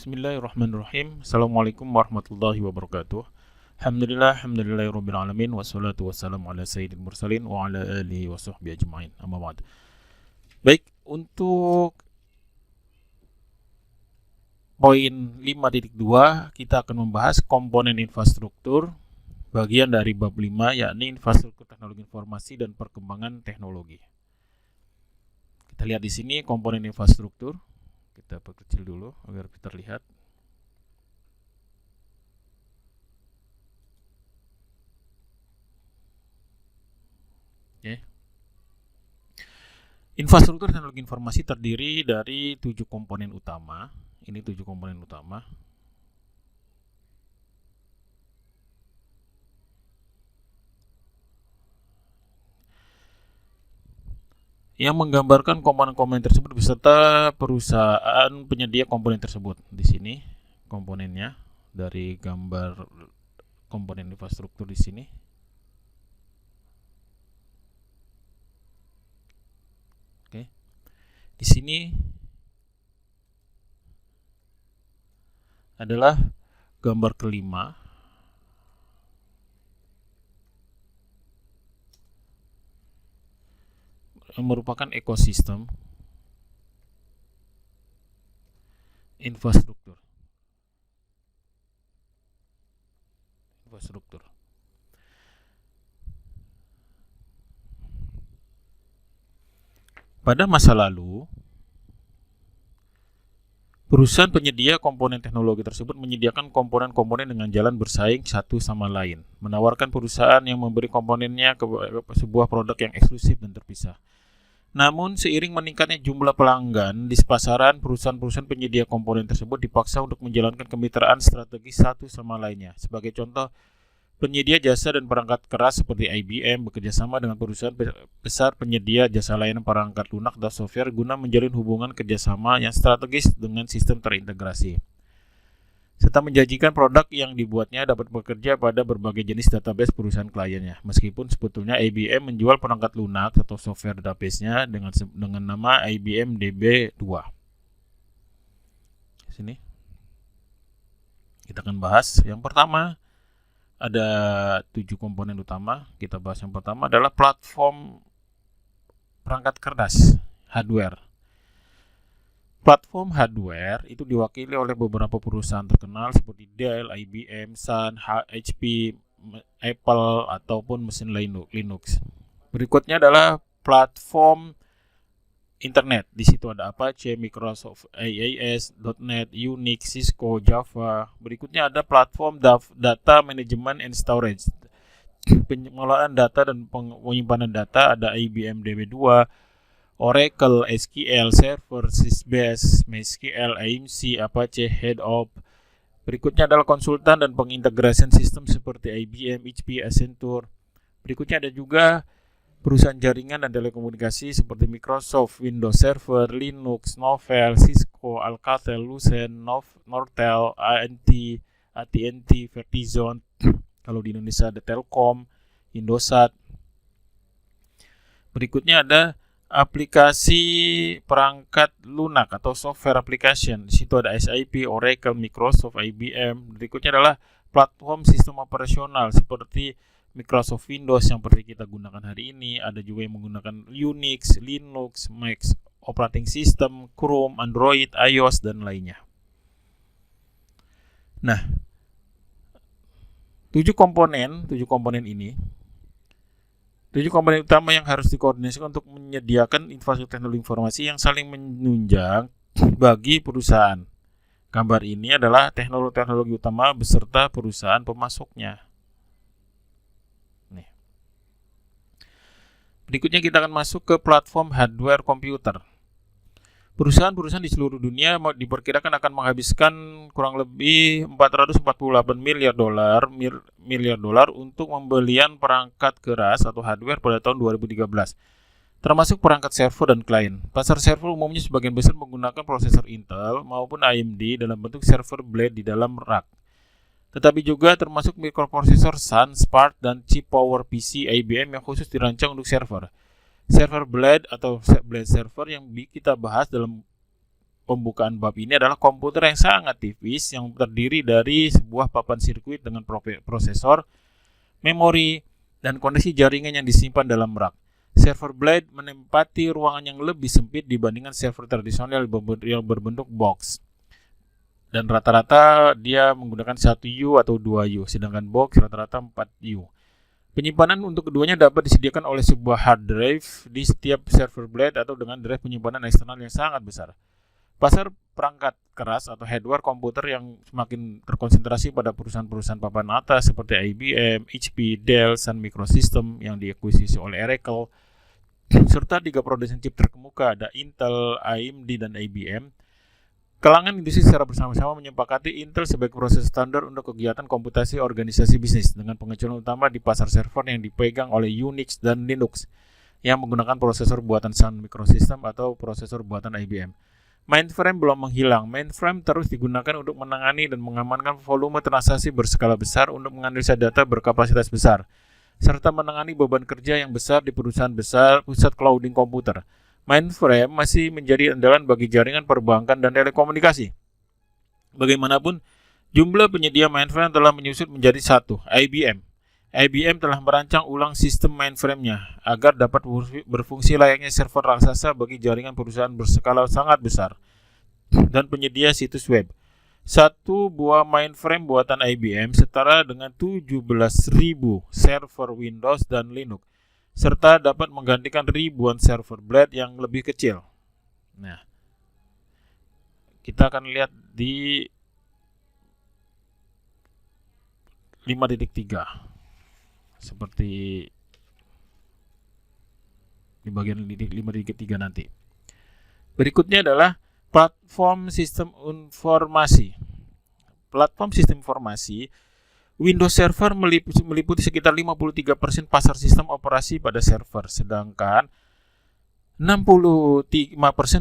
Bismillahirrahmanirrahim. Assalamualaikum warahmatullahi wabarakatuh. Alhamdulillahirabbil alamin wassalatu wassalamu ala sayyidil mursalin wa ala alihi washabbihi ajmain. Amma ba'd. Baik, untuk poin 5.2 kita akan membahas komponen infrastruktur bagian dari bab 5, yakni infrastruktur teknologi informasi dan perkembangan teknologi. Kita lihat di sini komponen infrastruktur. Kita perkecil dulu agar terlihat. Oke. Infrastruktur teknologi informasi terdiri dari 7 komponen utama. Ini 7 komponen utama. Yang menggambarkan komponen-komponen tersebut beserta perusahaan penyedia komponen tersebut. Di sini komponennya dari gambar komponen infrastruktur di sini. Oke. Di sini adalah gambar kelima. Yang merupakan ekosistem infrastruktur. Pada masa lalu, perusahaan penyedia komponen teknologi tersebut menyediakan komponen-komponen dengan jalan bersaing satu sama lain, menawarkan perusahaan yang memberi komponennya ke sebuah produk yang eksklusif dan terpisah. Namun, seiring meningkatnya jumlah pelanggan di pasaran, perusahaan-perusahaan penyedia komponen tersebut dipaksa untuk menjalankan kemitraan strategis satu sama lainnya. Sebagai contoh, penyedia jasa dan perangkat keras seperti IBM bekerjasama dengan perusahaan besar penyedia jasa layanan perangkat lunak dan software guna menjalin hubungan kerjasama yang strategis dengan sistem terintegrasi, serta menjanjikan produk yang dibuatnya dapat bekerja pada berbagai jenis database perusahaan kliennya. Meskipun sebetulnya IBM menjual perangkat lunak atau software database-nya dengan nama IBM DB2. Sini kita akan bahas. Yang pertama, ada 7 komponen utama. Kita bahas yang pertama adalah platform perangkat kertas, hardware. Platform hardware itu diwakili oleh beberapa perusahaan terkenal seperti Dell, IBM, Sun, HP, Apple, ataupun mesin Linux. Berikutnya adalah platform internet. Di situ ada Apache, Microsoft, IIS, .NET, Unix, Cisco, Java. Berikutnya ada platform data management and storage. Pengelolaan data dan penyimpanan data ada IBM DB2, Oracle, SQL Server, Sysbase, MySQL, AMC, Apache, Hadoop. Berikutnya adalah konsultan dan pengintegrasian sistem seperti IBM, HP, Accenture. Berikutnya ada juga perusahaan jaringan dan telekomunikasi seperti Microsoft, Windows Server, Linux, Novell, Cisco, Alcatel, Lucent, Nortel, AT&T, Verizon. Kalau di Indonesia ada Telkom, Indosat. Berikutnya ada aplikasi perangkat lunak atau software application. Di situ ada SAP, Oracle, Microsoft, IBM. Berikutnya adalah platform sistem operasional seperti Microsoft Windows yang seperti kita gunakan hari ini. Ada juga yang menggunakan Unix, Linux, Mac operating system, Chrome, Android, iOS, dan lainnya. Nah, 7 komponen ini, 7 komponen utama yang harus dikoordinasikan untuk menyediakan infrastruktur teknologi informasi yang saling menunjang bagi perusahaan. Gambar ini adalah teknologi utama beserta perusahaan pemasoknya. Nih. Berikutnya kita akan masuk ke platform hardware komputer. Perusahaan-perusahaan di seluruh dunia diperkirakan akan menghabiskan kurang lebih 448 miliar dolar untuk pembelian perangkat keras atau hardware pada tahun 2013, termasuk perangkat server dan klien. Pasar server umumnya sebagian besar menggunakan prosesor Intel maupun AMD dalam bentuk server blade di dalam rak. Tetapi juga termasuk mikroprosesor Sun, Spark, dan chip PowerPC IBM yang khusus dirancang untuk server. Server blade atau blade server yang kita bahas dalam pembukaan bab ini adalah komputer yang sangat tipis yang terdiri dari sebuah papan sirkuit dengan prosesor, memori, dan koneksi jaringan yang disimpan dalam rak. Server blade menempati ruangan yang lebih sempit dibandingkan server tradisional yang berbentuk box. Dan rata-rata dia menggunakan 1U atau 2U, sedangkan box rata-rata 4U. Penyimpanan untuk keduanya dapat disediakan oleh sebuah hard drive di setiap server blade atau dengan drive penyimpanan eksternal yang sangat besar. Pasar perangkat keras atau hardware komputer yang semakin terkonsentrasi pada perusahaan-perusahaan papan atas seperti IBM, HP, Dell, Sun Microsystems yang diakuisisi oleh Oracle, serta 3 produsen chip terkemuka ada Intel, AMD, dan IBM. Kalangan industri secara bersama-sama menyepakati Intel sebagai proses standar untuk kegiatan komputasi organisasi bisnis dengan pengecualian utama di pasar server yang dipegang oleh Unix dan Linux yang menggunakan prosesor buatan Sun Microsystems atau prosesor buatan IBM. Mainframe belum menghilang. Mainframe terus digunakan untuk menangani dan mengamankan volume transaksi berskala besar untuk menganalisa data berkapasitas besar serta menangani beban kerja yang besar di perusahaan besar pusat clouding komputer. Mainframe masih menjadi andalan bagi jaringan perbankan dan telekomunikasi. Bagaimanapun, jumlah penyedia mainframe telah menyusut menjadi satu, IBM. IBM telah merancang ulang sistem mainframe-nya agar dapat berfungsi layaknya server raksasa bagi jaringan perusahaan berskala sangat besar dan penyedia situs web. Satu buah mainframe buatan IBM setara dengan 17.000 server Windows dan Linux, serta dapat menggantikan ribuan server blade yang lebih kecil. Nah, kita akan lihat di 5.3 seperti di bagian 5.3 nanti. Berikutnya adalah platform sistem informasi. Platform sistem informasi Windows Server meliputi sekitar 53% pasar sistem operasi pada server, sedangkan 65%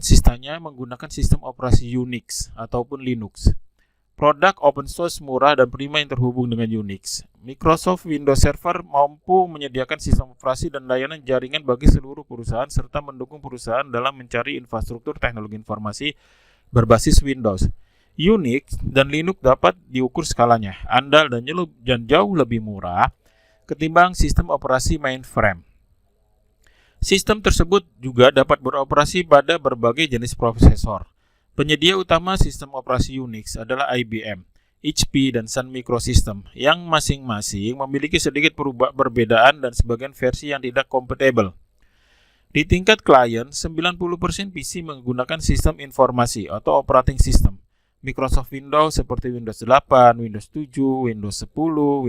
sisanya menggunakan sistem operasi Unix ataupun Linux. Produk open source murah dan prima yang terhubung dengan Unix. Microsoft Windows Server mampu menyediakan sistem operasi dan layanan jaringan bagi seluruh perusahaan serta mendukung perusahaan dalam mencari infrastruktur teknologi informasi berbasis Windows. Unix dan Linux dapat diukur skalanya, andal dan jauh lebih murah ketimbang sistem operasi mainframe. Sistem tersebut juga dapat beroperasi pada berbagai jenis prosesor. Penyedia utama sistem operasi Unix adalah IBM, HP, dan Sun Microsystems yang masing-masing memiliki sedikit perbedaan dan sebagian versi yang tidak kompatibel. Di tingkat klien, 90% PC menggunakan sistem informasi atau operating system. Microsoft Windows seperti Windows 8, Windows 7, Windows 10,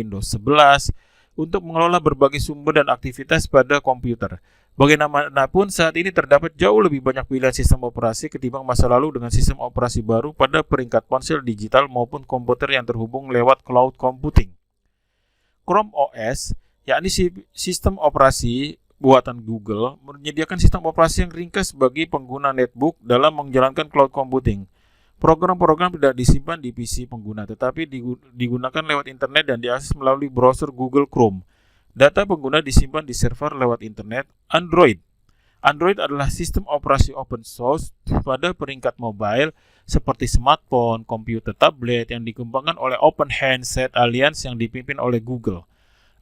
Windows 11 untuk mengelola berbagai sumber dan aktivitas pada komputer. Bagaimanapun saat ini terdapat jauh lebih banyak pilihan sistem operasi ketimbang masa lalu dengan sistem operasi baru pada peringkat ponsel digital maupun komputer yang terhubung lewat cloud computing. Chrome OS, yakni sistem operasi buatan Google, menyediakan sistem operasi yang ringkas bagi pengguna netbook dalam menjalankan cloud computing. Program-program tidak disimpan di PC pengguna, tetapi digunakan lewat internet dan diakses melalui browser Google Chrome. Data pengguna disimpan di server lewat internet. Android adalah sistem operasi open source pada peringkat mobile seperti smartphone, komputer tablet yang dikembangkan oleh Open Handset Alliance yang dipimpin oleh Google.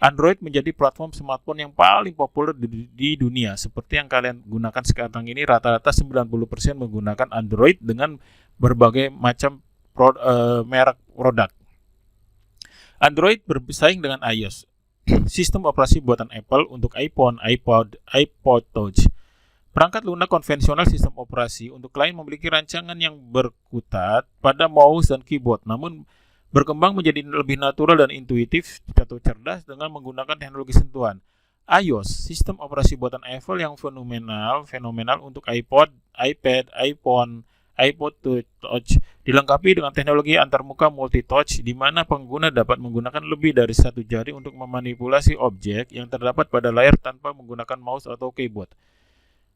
Android menjadi platform smartphone yang paling populer di dunia. Seperti yang kalian gunakan sekarang ini, rata-rata 90% menggunakan Android dengan berbagai macam merek produk. Android bersaing dengan iOS, sistem operasi buatan Apple untuk iPhone, iPod, iPod Touch. Perangkat lunak konvensional sistem operasi untuk klien memiliki rancangan yang berkutat pada mouse dan keyboard, namun berkembang menjadi lebih natural dan intuitif atau cerdas dengan menggunakan teknologi sentuhan. iOS, sistem operasi buatan Apple yang fenomenal untuk iPod, iPad, iPhone, iPod Touch, dilengkapi dengan teknologi antarmuka multi-touch di mana pengguna dapat menggunakan lebih dari satu jari untuk memanipulasi objek yang terdapat pada layar tanpa menggunakan mouse atau keyboard.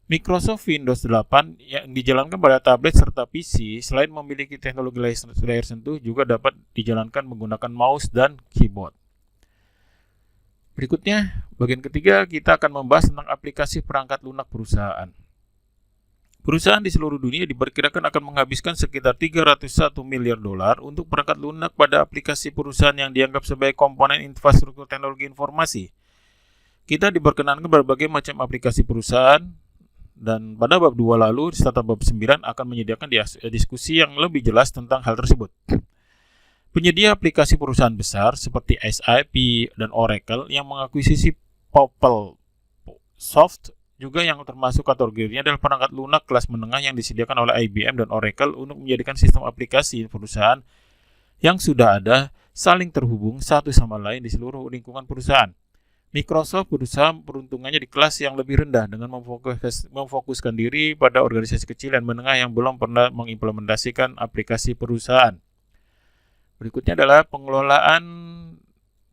Microsoft Windows 8 yang dijalankan pada tablet serta PC selain memiliki teknologi layar sentuh juga dapat dijalankan menggunakan mouse dan keyboard. Berikutnya, bagian ketiga kita akan membahas tentang aplikasi perangkat lunak perusahaan. Perusahaan di seluruh dunia diperkirakan akan menghabiskan sekitar 301 miliar dolar untuk perangkat lunak pada aplikasi perusahaan yang dianggap sebagai komponen infrastruktur teknologi informasi. Kita diperkenankan berbagai macam aplikasi perusahaan, dan pada bab 2 lalu serta bab 9 akan menyediakan diskusi yang lebih jelas tentang hal tersebut. Penyedia aplikasi perusahaan besar seperti SAP dan Oracle yang mengakuisisi PeopleSoft juga yang termasuk kategorinya adalah perangkat lunak kelas menengah yang disediakan oleh IBM dan Oracle untuk menjadikan sistem aplikasi perusahaan yang sudah ada saling terhubung satu sama lain di seluruh lingkungan perusahaan. Microsoft berusaha peruntungannya di kelas yang lebih rendah dengan memfokuskan diri pada organisasi kecil dan menengah yang belum pernah mengimplementasikan aplikasi perusahaan. Berikutnya adalah pengelolaan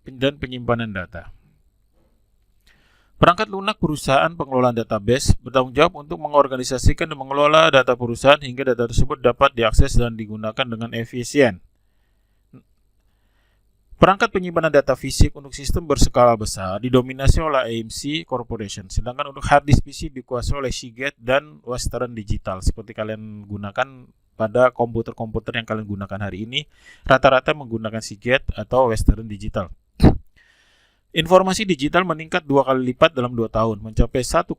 dan penyimpanan data. Perangkat lunak perusahaan pengelolaan database bertanggung jawab untuk mengorganisasikan dan mengelola data perusahaan hingga data tersebut dapat diakses dan digunakan dengan efisien. Perangkat penyimpanan data fisik untuk sistem berskala besar didominasi oleh AMC Corporation, sedangkan untuk hard disk PC dikuasai oleh Seagate dan Western Digital. Seperti kalian gunakan pada komputer-komputer yang kalian gunakan hari ini, rata-rata menggunakan Seagate atau Western Digital. Informasi digital meningkat 2 kali lipat dalam 2 tahun, mencapai 1,8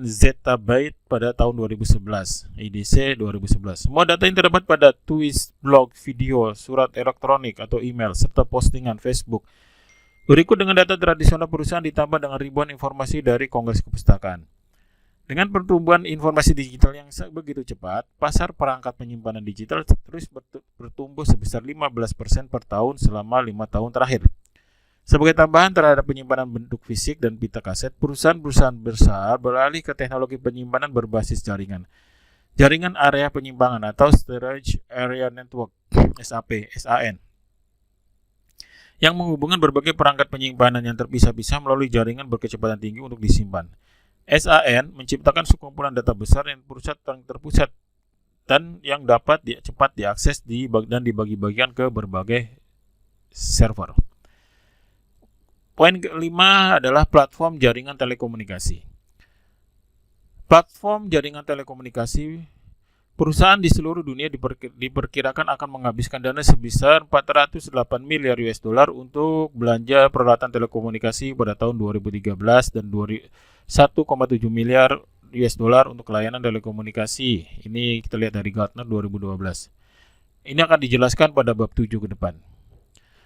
zettabyte pada tahun 2011, EDC 2011. Semua data yang terdapat pada tweets, blog, video, surat elektronik atau email, serta postingan Facebook. Berikut dengan data tradisional perusahaan ditambah dengan ribuan informasi dari Kongres Kepustakaan. Dengan pertumbuhan informasi digital yang begitu cepat, pasar perangkat penyimpanan digital terus bertumbuh sebesar 15% per tahun selama 5 tahun terakhir. Sebagai tambahan terhadap penyimpanan bentuk fisik dan pita kaset, perusahaan-perusahaan besar beralih ke teknologi penyimpanan berbasis jaringan. Jaringan area penyimpanan atau Storage Area Network (SAN) yang menghubungkan berbagai perangkat penyimpanan yang terpisah-pisah melalui jaringan berkecepatan tinggi untuk disimpan. SAN menciptakan sekumpulan data besar yang terpusat dan yang dapat cepat diakses dan dibagi-bagikan ke berbagai server. Poin kelima adalah platform jaringan telekomunikasi. Platform jaringan telekomunikasi, perusahaan di seluruh dunia diperkirakan akan menghabiskan dana sebesar 408 miliar US dollar untuk belanja peralatan telekomunikasi pada tahun 2013 dan 1,7 miliar US dollar untuk layanan telekomunikasi. Ini kita lihat dari Gartner 2012. Ini akan dijelaskan pada bab 7 ke depan.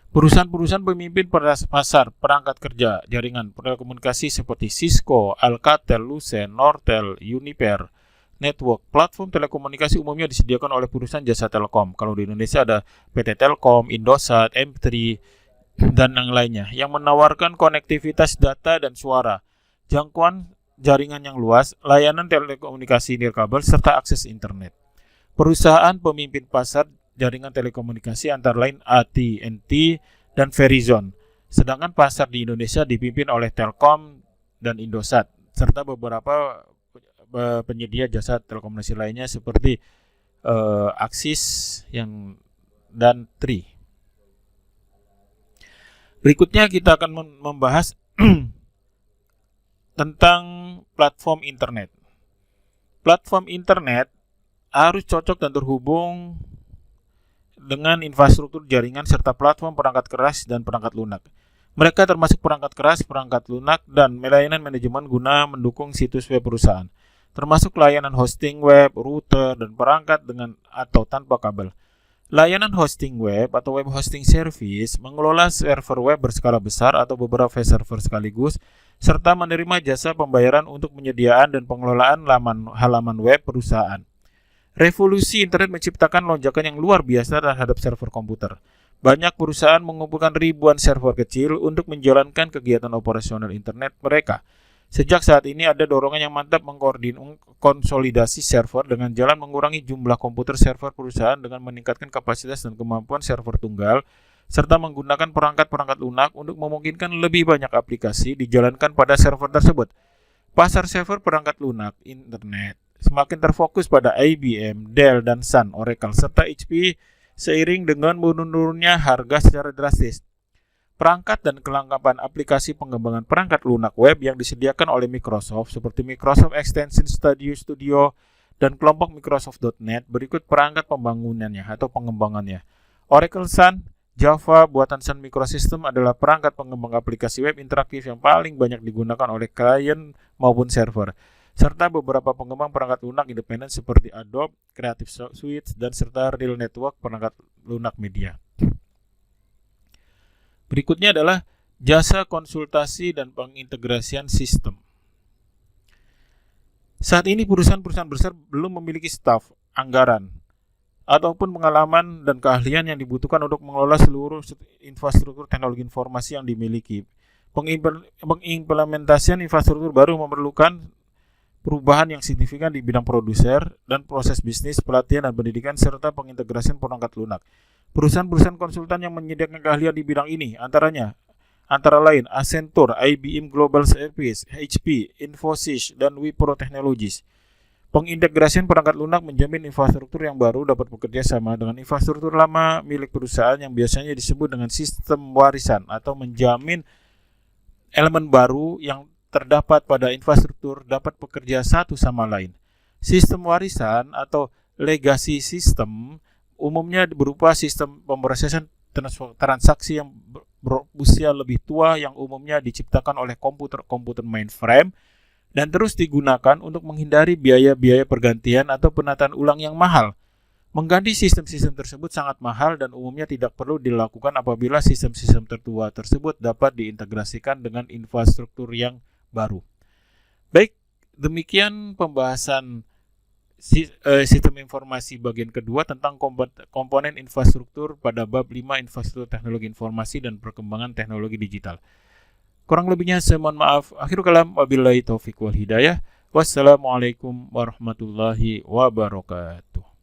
Perusahaan-perusahaan pemimpin pasar perangkat kerja jaringan telekomunikasi seperti Cisco, Alcatel, Lucent, Nortel, Uniper Network. Platform telekomunikasi umumnya disediakan oleh perusahaan jasa telekom. Kalau di Indonesia ada PT Telkom, Indosat, M3, dan yang lainnya yang menawarkan konektivitas data dan suara, jangkauan jaringan yang luas, layanan telekomunikasi nirkabel, serta akses internet. Perusahaan pemimpin pasar jaringan telekomunikasi antara lain AT&T dan Verizon. Sedangkan pasar di Indonesia dipimpin oleh Telkom dan Indosat serta beberapa penyedia jasa telekomunikasi lainnya seperti Axis dan Tri. Berikutnya kita akan membahas tentang platform internet. Platform internet harus cocok dan terhubung dengan infrastruktur jaringan serta platform perangkat keras dan perangkat lunak. Mereka termasuk perangkat keras, perangkat lunak, dan layanan manajemen guna mendukung situs web perusahaan, termasuk layanan hosting web, router, dan perangkat dengan atau tanpa kabel. Layanan hosting web atau web hosting service mengelola server web berskala besar atau beberapa server sekaligus, serta menerima jasa pembayaran untuk penyediaan dan pengelolaan halaman web perusahaan. Revolusi internet menciptakan lonjakan yang luar biasa terhadap server komputer. Banyak perusahaan mengumpulkan ribuan server kecil untuk menjalankan kegiatan operasional internet mereka. Sejak saat ini ada dorongan yang mantap mengkonsolidasi server dengan jalan mengurangi jumlah komputer server perusahaan dengan meningkatkan kapasitas dan kemampuan server tunggal, serta menggunakan perangkat-perangkat lunak untuk memungkinkan lebih banyak aplikasi dijalankan pada server tersebut. Pasar server perangkat lunak internet semakin terfokus pada IBM, Dell, dan Sun, Oracle, serta HP seiring dengan menurunnya harga secara drastis. perangkat dan kelengkapan aplikasi pengembangan perangkat lunak web yang disediakan oleh Microsoft seperti Microsoft Extension Studio dan kelompok Microsoft.NET. Berikut perangkat pembangunannya atau pengembangannya. Oracle Sun, Java buatan Sun Microsystem adalah perangkat pengembang aplikasi web interaktif yang paling banyak digunakan oleh klien maupun server, serta beberapa pengembang perangkat lunak independen seperti Adobe, Creative Suite, dan serta Real Network perangkat lunak media. Berikutnya adalah jasa konsultasi dan pengintegrasian sistem. Saat ini perusahaan-perusahaan besar belum memiliki staf, anggaran, ataupun pengalaman dan keahlian yang dibutuhkan untuk mengelola seluruh infrastruktur teknologi informasi yang dimiliki. Pengimplementasian infrastruktur baru memerlukan perubahan yang signifikan di bidang produser dan proses bisnis, pelatihan dan pendidikan, serta pengintegrasian perangkat lunak. Perusahaan-perusahaan konsultan yang menyediakan keahlian di bidang ini antara lain Accenture, IBM Global Service, HP, Infosys, dan Wipro Technologies. Pengintegrasian perangkat lunak menjamin infrastruktur yang baru dapat bekerja sama dengan infrastruktur lama milik perusahaan yang biasanya disebut dengan sistem warisan, atau menjamin elemen baru yang terdapat pada infrastruktur dapat bekerja satu sama lain. Sistem warisan atau legacy system umumnya berupa sistem pemrosesan transaksi yang berusia lebih tua yang umumnya diciptakan oleh komputer mainframe dan terus digunakan untuk menghindari biaya-biaya pergantian atau penataan ulang yang mahal. Mengganti sistem-sistem tersebut sangat mahal dan umumnya tidak perlu dilakukan apabila sistem-sistem tertua tersebut dapat diintegrasikan dengan infrastruktur yang baru. Baik, demikian pembahasan sistem informasi bagian kedua tentang komponen infrastruktur pada bab 5 infrastruktur teknologi informasi dan perkembangan teknologi digital. Kurang lebihnya saya mohon maaf. Akhirul kalam, wabillahi taufiq wal hidayah. Wassalamualaikum warahmatullahi wabarakatuh.